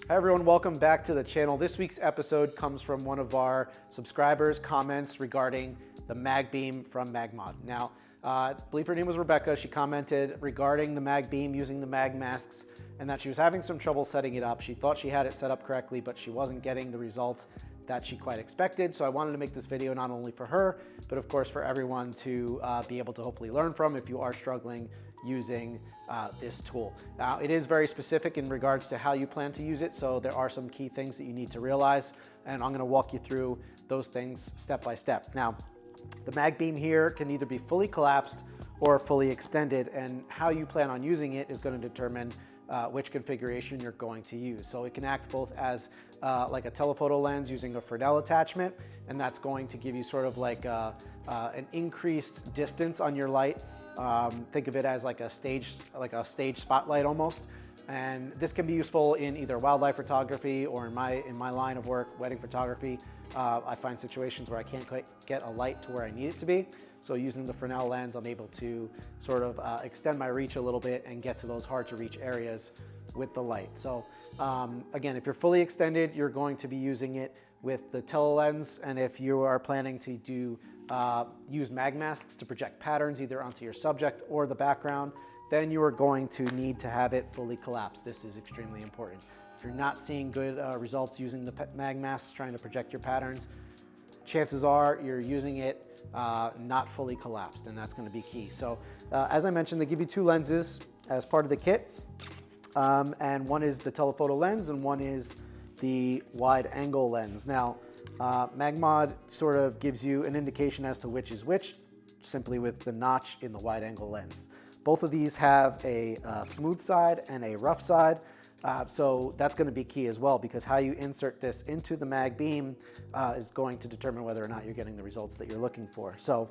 Hi everyone, welcome back to the channel. This week's episode comes from one of our subscribers' comments regarding the MagBeam from MagMod. Now, I believe her name was Rebecca. She commented regarding the MagBeam using the MagMasks and that she was having some trouble setting it up. She thought she had it set up correctly, but she wasn't getting the results that she quite expected. So I wanted to make this video not only for her, but of course for everyone to be able to hopefully learn from if you are struggling using this tool. Now, it is very specific in regards to how you plan to use it, so there are some key things that you need to realize, and I'm going to walk you through those things step by step. Now, the MagBeam here can either be fully collapsed or fully extended, and how you plan on using it is going to determine which configuration you're going to use. So it can act both as like a telephoto lens using a Fresnel attachment, and that's going to give you sort of like an increased distance on your light. Think of it as like a stage spotlight almost. And this can be useful in either wildlife photography or in my line of work, wedding photography. I find situations where I can't quite get a light to where I need it to be. So using the Fresnel lens, I'm able to sort of extend my reach a little bit and get to those hard to reach areas with the light. So again, if you're fully extended, you're going to be using it with the Tele lens. And if you are planning to use MagMasks to project patterns either onto your subject or the background, then you are going to need to have it fully collapsed. This is extremely important. If you're not seeing good results using the MagMasks trying to project your patterns, chances are you're using it not fully collapsed, and that's going to be key. So as I mentioned, they give you two lenses as part of the kit, and one is the telephoto lens and one is the wide angle lens. Now, MagMod sort of gives you an indication as to which is which, simply with the notch in the wide angle lens. Both of these have a smooth side and a rough side, so that's going to be key as well, because how you insert this into the MagBeam is going to determine whether or not you're getting the results that you're looking for. So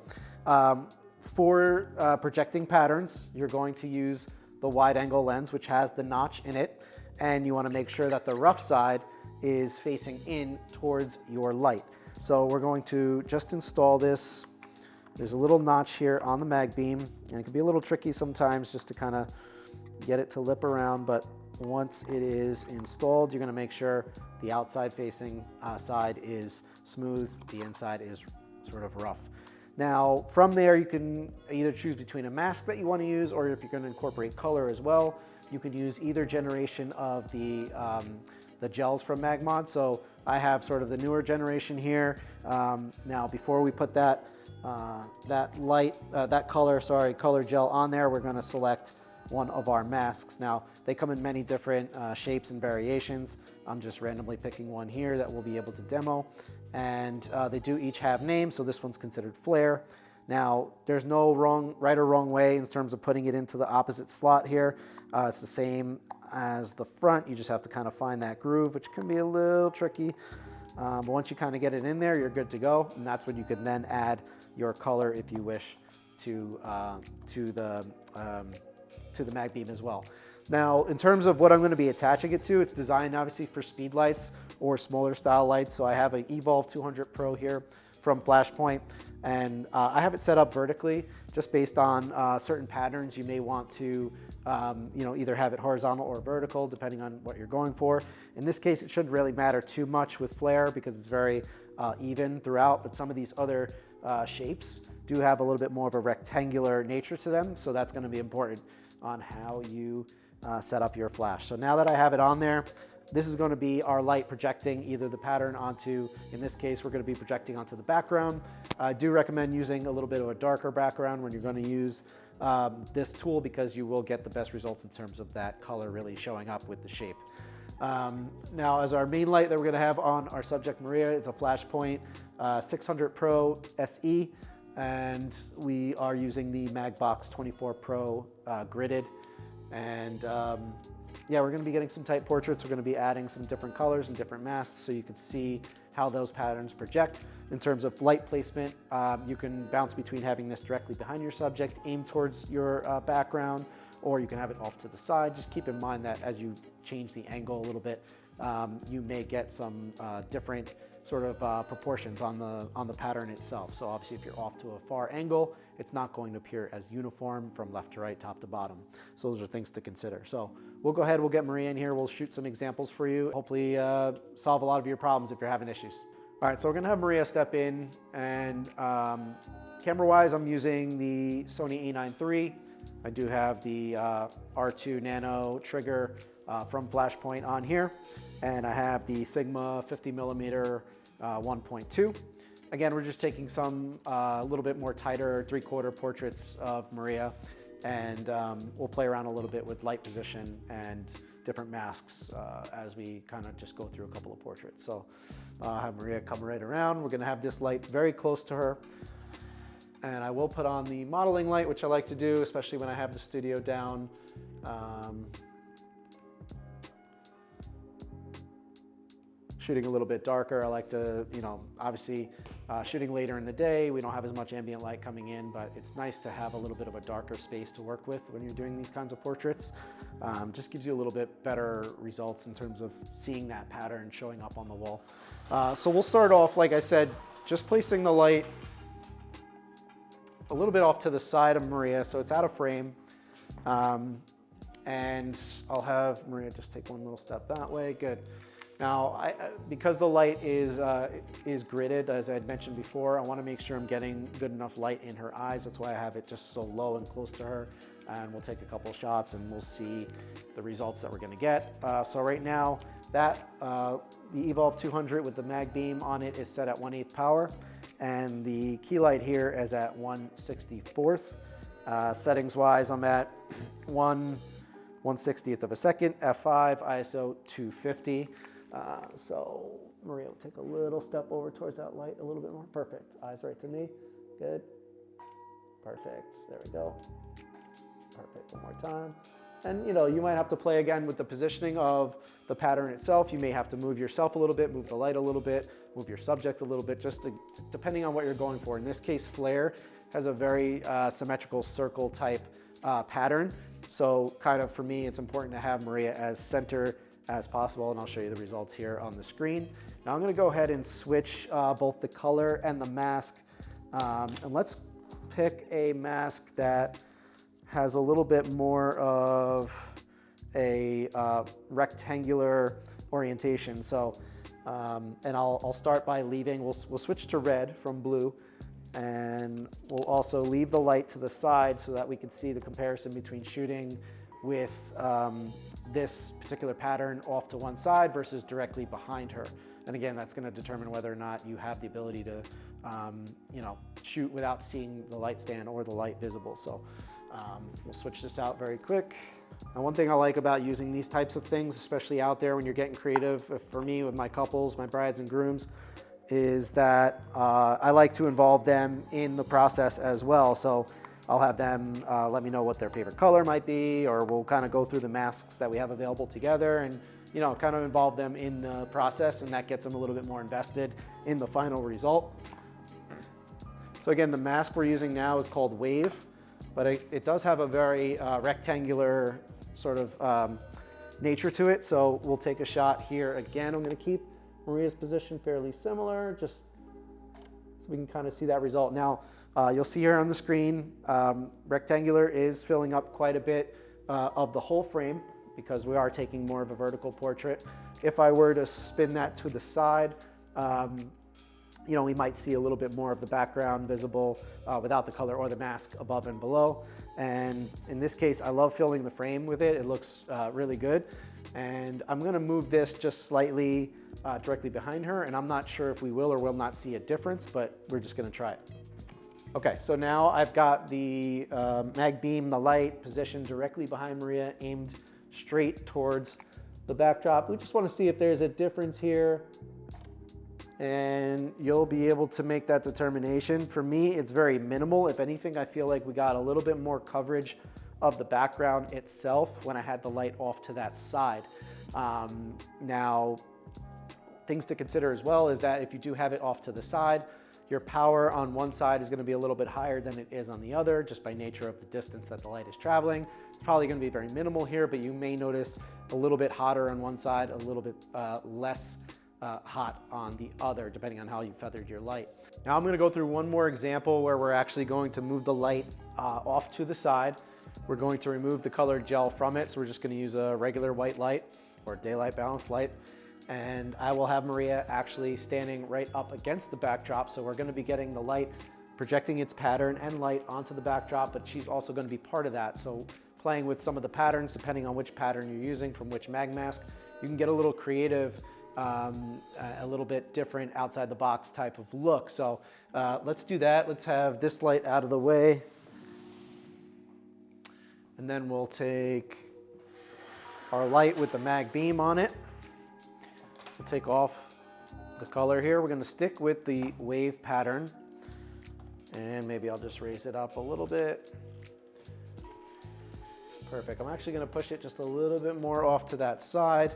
for projecting patterns, you're going to use the wide angle lens, which has the notch in it, and you want to make sure that the rough side is facing in towards your light. So we're going to just install this. There's a little notch here on the MagBeam, and it can be a little tricky sometimes just to kind of get it to lip around, but once it is installed, you're going to make sure the outside facing side is smooth, the inside is sort of rough. Now, from there, you can either choose between a mask that you want to use, or if you're going to incorporate color as well, you can use either generation of the gels from MagMod. So I have sort of the newer generation here. Now, before we put that color gel on there, we're going to select one of our masks. Now, they come in many different shapes and variations. I'm just randomly picking one here that we'll be able to demo. And they do each have names, so this one's considered flare. Now, there's no right or wrong way in terms of putting it into the opposite slot here. It's the same as the front. You just have to kind of find that groove, which can be a little tricky. But once you kind of get it in there, you're good to go. And that's when you can then add your color, if you wish, to the MagBeam as well. Now, in terms of what I'm going to be attaching it to, it's designed obviously for speed lights or smaller style lights. So I have an Evolve 200 Pro here from Flashpoint, and I have it set up vertically just based on certain patterns. You may want to either have it horizontal or vertical depending on what you're going for. In this case, it shouldn't really matter too much with flare because it's very even throughout, but some of these other shapes do have a little bit more of a rectangular nature to them, so that's going to be important on how you set up your flash. So now that I have it on there, this is going to be our light projecting either the pattern onto, in this case, we're going to be projecting onto the background. I do recommend using a little bit of a darker background when you're going to use this tool, because you will get the best results in terms of that color really showing up with the shape. Now, as our main light that we're going to have on our subject Maria, it's a Flashpoint 600 Pro SE, and we are using the MagBox 24 Pro gridded. And yeah, we're going to be getting some tight portraits. We're going to be adding some different colors and different masks so you can see how those patterns project. In terms of light placement, you can bounce between having this directly behind your subject, aim towards your background, or you can have it off to the side. Just keep in mind that as you change the angle a little bit, you may get some different sort of proportions on the pattern itself. So obviously if you're off to a far angle, it's not going to appear as uniform from left to right, top to bottom. So those are things to consider. So we'll go ahead, we'll get Maria in here, we'll shoot some examples for you, hopefully solve a lot of your problems if you're having issues. All right, so we're gonna have Maria step in, and camera-wise, I'm using the Sony A9 III. I do have the R2 Nano trigger from Flashpoint on here, and I have the Sigma 50mm 1.2. Again, we're just taking some a little bit more tighter 3/4 portraits of Maria, and we'll play around a little bit with light position and different masks as we kind of just go through a couple of portraits. So I'll have Maria come right around. We're gonna have this light very close to her. And I will put on the modeling light, which I like to do, especially when I have the studio down. Shooting a little bit darker. I like to, obviously shooting later in the day, we don't have as much ambient light coming in, but it's nice to have a little bit of a darker space to work with when you're doing these kinds of portraits. Just gives you a little bit better results in terms of seeing that pattern showing up on the wall. So we'll start off, like I said, just placing the light a little bit off to the side of Maria, so it's out of frame. And I'll have Maria just take one little step that way. Good. Now, because the light is gridded, as I had mentioned before, I want to make sure I'm getting good enough light in her eyes. That's why I have it just so low and close to her. And we'll take a couple of shots and we'll see the results that we're going to get. So right now, the Evolve 200 with the MagBeam on it is set at 1/8 power. And the key light here is at 1/64th. Settings-wise, I'm at 1/160th of a second, f5, ISO 250. So Maria will take a little step over towards that light a little bit more. Perfect. Eyes right to me. Good. Perfect. There we go. Perfect. One more time. And you might have to play again with the positioning of the pattern itself. You may have to move yourself a little bit, move the light a little bit, move your subject a little bit, depending on what you're going for. In this case, Flare has a very symmetrical circle type pattern. So kind of for me, it's important to have Maria as center as possible, and I'll show you the results here on the screen. Now I'm gonna go ahead and switch both the color and the mask. And let's pick a mask that has a little bit more of a rectangular orientation. So, and I'll start by leaving, we'll switch to red from blue, and we'll also leave the light to the side so that we can see the comparison between shooting with this particular pattern off to one side versus directly behind her. And again, that's going to determine whether or not you have the ability to shoot without seeing the light stand or the light visible. So we'll switch this out very quick. Now, one thing I like about using these types of things, especially out there when you're getting creative, for me with my couples, my brides and grooms, is that I like to involve them in the process as well. So I'll have them let me know what their favorite color might be, or we'll kind of go through the masks that we have available together and kind of involve them in the process, and that gets them a little bit more invested in the final result. So again, the mask we're using now is called Wave, but it does have a very rectangular sort of nature to it. So we'll take a shot here again. I'm going to keep Maria's position fairly similar, just so we can kind of see that result. Now, you'll see here on the screen, rectangular is filling up quite a bit of the whole frame because we are taking more of a vertical portrait. If I were to spin that to the side, we might see a little bit more of the background visible without the color or the mask above and below. And in this case, I love filling the frame with it. It looks really good. And I'm gonna move this just slightly directly behind her, and I'm not sure if we will or will not see a difference, but we're just gonna try it. Okay, so now I've got the MagBeam, the light, positioned directly behind Maria, aimed straight towards the backdrop. We just wanna see if there's a difference here, and you'll be able to make that determination. For me, it's very minimal. If anything, I feel like we got a little bit more coverage of the background itself when I had the light off to that side. Now, things to consider as well is that if you do have it off to the side, your power on one side is going to be a little bit higher than it is on the other, just by nature of the distance that the light is traveling. It's probably going to be very minimal here, but you may notice a little bit hotter on one side, a little bit less hot on the other, depending on how you feathered your light. Now I'm going to go through one more example where we're actually going to move the light off to the side. We're going to remove the colored gel from it, so we're just going to use a regular white light or daylight balanced light. And I will have Maria actually standing right up against the backdrop, so we're going to be getting the light projecting its pattern and light onto the backdrop, but she's also going to be part of that. So playing with some of the patterns, depending on which pattern you're using from which MagMask, you can get a little creative, a little bit different outside the box type of look. So let's do that. Let's have this light out of the way. And then we'll take our light with the MagBeam on it. We'll take off the color here. We're going to stick with the wave pattern. And maybe I'll just raise it up a little bit. Perfect. I'm actually going to push it just a little bit more off to that side.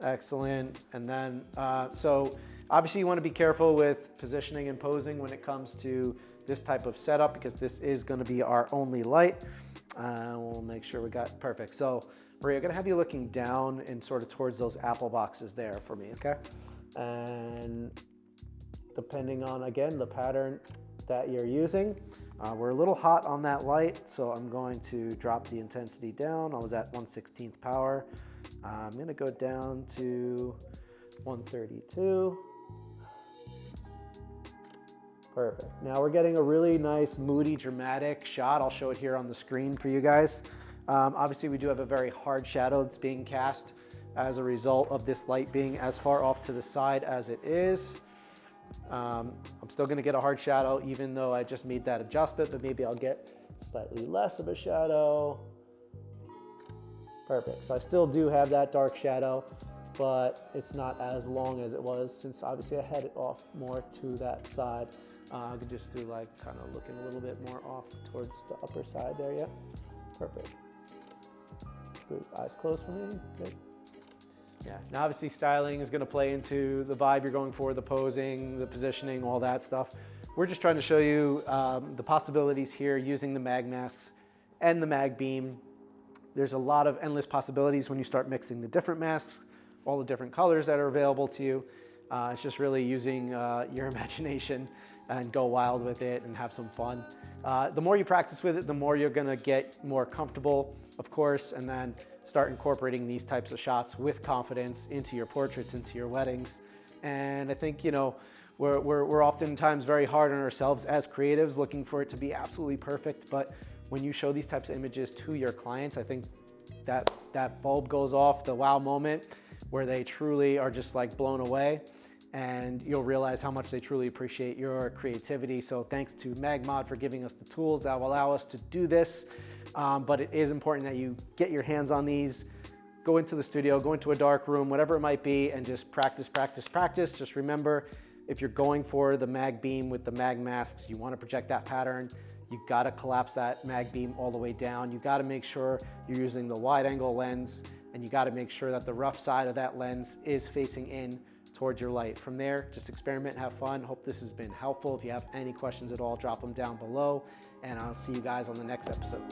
Excellent. And then, so obviously you want to be careful with positioning and posing when it comes to this type of setup, because this is going to be our only light. We'll make sure we got perfect. So Maria, I'm going to have you looking down and sort of towards those apple boxes there for me, okay? And depending on, again, the pattern that you're using, we're a little hot on that light, so I'm going to drop the intensity down. I was at 1/16 power. I'm going to go down to 132. Perfect. Now we're getting a really nice, moody, dramatic shot. I'll show it here on the screen for you guys. Obviously, we do have a very hard shadow that's being cast as a result of this light being as far off to the side as it is. I'm still going to get a hard shadow, even though I just made that adjustment, but maybe I'll get slightly less of a shadow. Perfect. So I still do have that dark shadow, but it's not as long as it was, since obviously I had it off more to that side. I could just do like kind of looking a little bit more off towards the upper side there. Yeah, perfect. Good. Eyes closed for me. Good. Yeah. Now obviously styling is going to play into the vibe you're going for, the posing, the positioning, all that stuff. We're just trying to show you the possibilities here using the MagMasks and the MagBeam. There's a lot of endless possibilities when you start mixing the different masks, all the different colors that are available to you. It's just really using your imagination and go wild with it and have some fun. The more you practice with it, the more you're gonna get more comfortable, of course, and then start incorporating these types of shots with confidence into your portraits, into your weddings. And I think, you know, we're oftentimes very hard on ourselves as creatives, looking for it to be absolutely perfect. But when you show these types of images to your clients, I think that bulb goes off, the wow moment, where they truly are just like blown away, and you'll realize how much they truly appreciate your creativity. So thanks to MagMod for giving us the tools that will allow us to do this. But it is important that you get your hands on these, go into the studio, go into a dark room, whatever it might be, and just practice, practice, practice. Just remember, if you're going for the MagBeam with the MagMasks, you want to project that pattern. You've got to collapse that MagBeam all the way down. You've got to make sure you're using the wide angle lens, and you got to make sure that the rough side of that lens is facing in towards your light. From there, just experiment, have fun. Hope this has been helpful. If you have any questions at all, drop them down below, and I'll see you guys on the next episode.